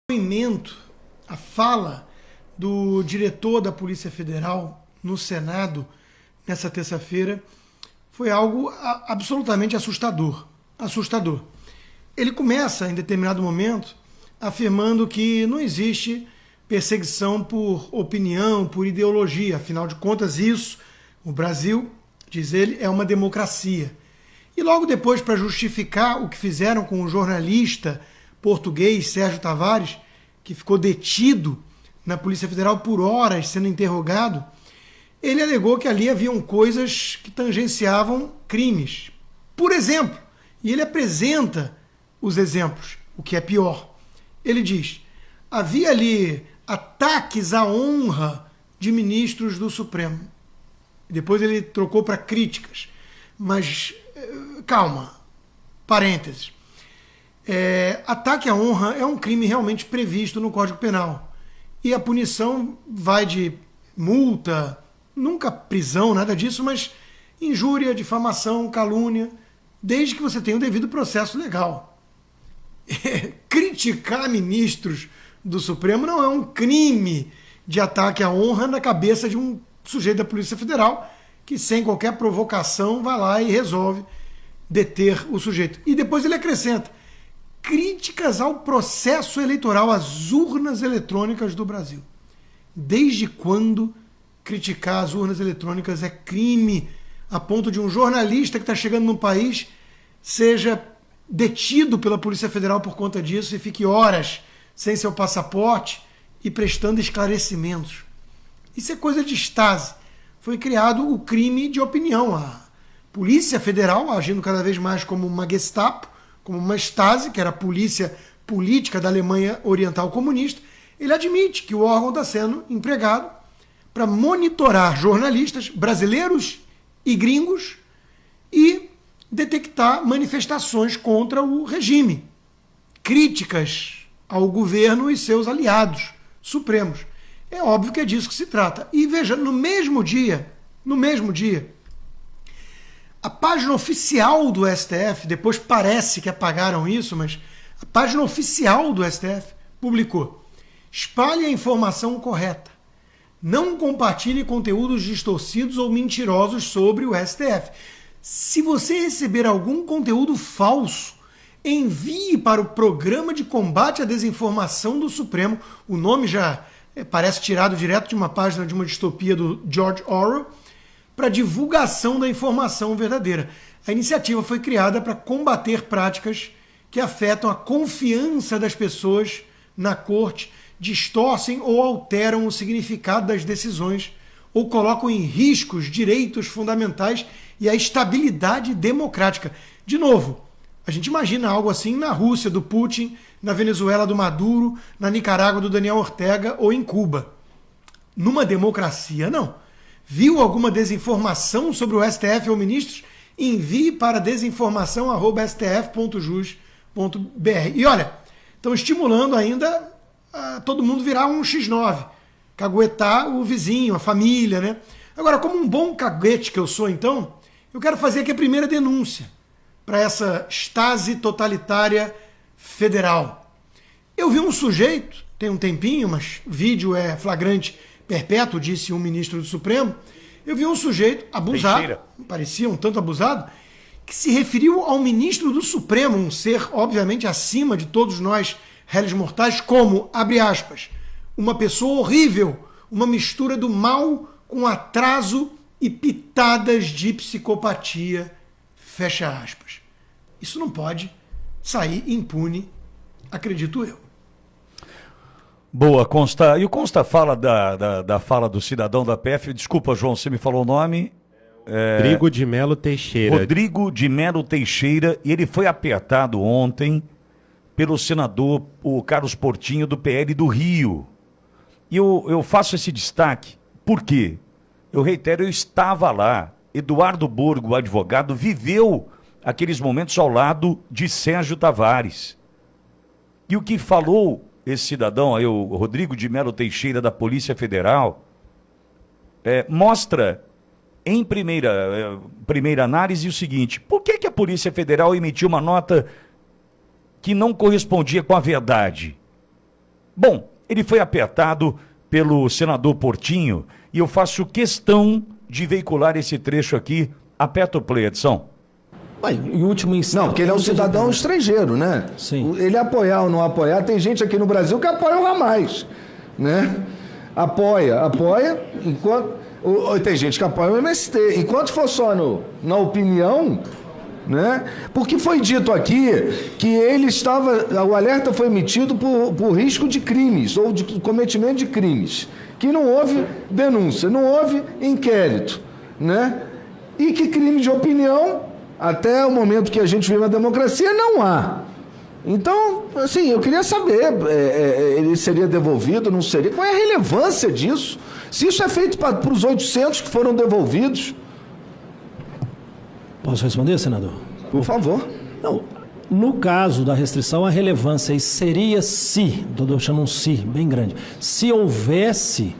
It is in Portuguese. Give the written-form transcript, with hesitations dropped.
depoimento, a fala do diretor da Polícia Federal no Senado nessa terça-feira foi algo absolutamente assustador. Assustador. Ele começa, em determinado momento, afirmando que não existe perseguição por opinião, por ideologia. Afinal de contas, o Brasil, diz ele, é uma democracia. E logo depois, para justificar o que fizeram com o jornalista português Sérgio Tavares, que ficou detido na Polícia Federal por horas sendo interrogado, ele alegou que ali haviam coisas que tangenciavam crimes. Por exemplo, e ele apresenta os exemplos, o que é pior. Ele diz, havia ali ataques à honra de ministros do Supremo. Depois ele trocou para críticas. Mas, calma, parênteses. Ataque à honra é um crime realmente previsto no Código Penal. E a punição vai de multa, nunca prisão, nada disso, mas injúria, difamação, calúnia, desde que você tenha o devido processo legal. Criticar ministros do Supremo não é um crime de ataque à honra na cabeça de um sujeito da Polícia Federal que, sem qualquer provocação, vai lá e resolve deter o sujeito. E depois ele acrescenta críticas ao processo eleitoral, às urnas eletrônicas do Brasil. Desde quando criticar as urnas eletrônicas é crime a ponto de um jornalista que está chegando no país seja detido pela Polícia Federal por conta disso e fique horas sem seu passaporte e prestando esclarecimentos? Isso é coisa de Stasi. Foi criado o crime de opinião. A Polícia Federal, agindo cada vez mais como uma Gestapo, como uma Stasi, que era a polícia política da Alemanha Oriental Comunista, ele admite que o órgão está sendo empregado para monitorar jornalistas brasileiros e gringos e detectar manifestações contra o regime, críticas ao governo e seus aliados supremos. É óbvio que é disso que se trata. E veja, no mesmo dia, a página oficial do STF, depois parece que apagaram isso, mas a página oficial do STF publicou: espalhe a informação correta. Não compartilhe conteúdos distorcidos ou mentirosos sobre o STF. Se você receber algum conteúdo falso, envie para o Programa de Combate à Desinformação do Supremo. O nome já parece tirado direto de uma página de uma distopia do George Orwell, para divulgação da informação verdadeira. A iniciativa foi criada para combater práticas que afetam a confiança das pessoas na corte, distorcem ou alteram o significado das decisões ou colocam em risco os direitos fundamentais e a estabilidade democrática. De novo, a gente imagina algo assim na Rússia do Putin, na Venezuela do Maduro, na Nicarágua do Daniel Ortega ou em Cuba. Numa democracia, não. Viu alguma desinformação sobre o STF ou ministros? Envie para desinformação@stf.jus.br. E olha, estão estimulando ainda a todo mundo virar um X9, caguetar o vizinho, a família, né? Agora, como um bom caguete que eu sou, então, eu quero fazer aqui a primeira denúncia para essa Stasi totalitária federal. Eu vi um sujeito, tem um tempinho, mas o vídeo é flagrante perpétuo, disse um ministro do Supremo. Eu vi um sujeito abusado, parecia um tanto abusado, que se referiu ao ministro do Supremo, um ser, obviamente, acima de todos nós, réis mortais, como, abre aspas, uma pessoa horrível, uma mistura do mal com atraso e pitadas de psicopatia, fecha aspas. Isso não pode sair impune, acredito eu. Boa, Consta. E o Consta fala da fala do cidadão da PF. Desculpa, João, você me falou o nome. Rodrigo de Melo Teixeira. Rodrigo de Melo Teixeira. E ele foi apertado ontem pelo senador, o Carlos Portinho, do PL do Rio. E eu faço esse destaque. Por quê? Eu reitero, eu estava lá. Eduardo Borgo, o advogado, viveu aqueles momentos ao lado de Sérgio Tavares. E o que falou esse cidadão, aí, o Rodrigo de Melo Teixeira, da Polícia Federal, mostra, em primeira análise, o seguinte: por que a Polícia Federal emitiu uma nota que não correspondia com a verdade? Bom, ele foi apertado pelo senador Portinho e eu faço questão de veicular esse trecho aqui. Aperta o play, Edson. Em último instante... Não, porque ele é um cidadão estrangeiro, né? Sim. Ele apoiar ou não apoiar, tem gente aqui no Brasil que apoia o Hamas, né? Apoia, enquanto... Tem gente que apoia o MST. Enquanto for só na opinião, né? Porque foi dito aqui que ele estava... O alerta foi emitido por risco de crimes, ou de cometimento de crimes, que não houve denúncia, não houve inquérito, né? E que crime de opinião... Até o momento que a gente vive na democracia, não há. Então, assim, eu queria saber, ele seria devolvido, não seria? Qual é a relevância disso? Se isso é feito para os 800 que foram devolvidos. Posso responder, senador? Por favor. Não, no caso da restrição, a relevância seria se, estou deixando um se bem grande, se houvesse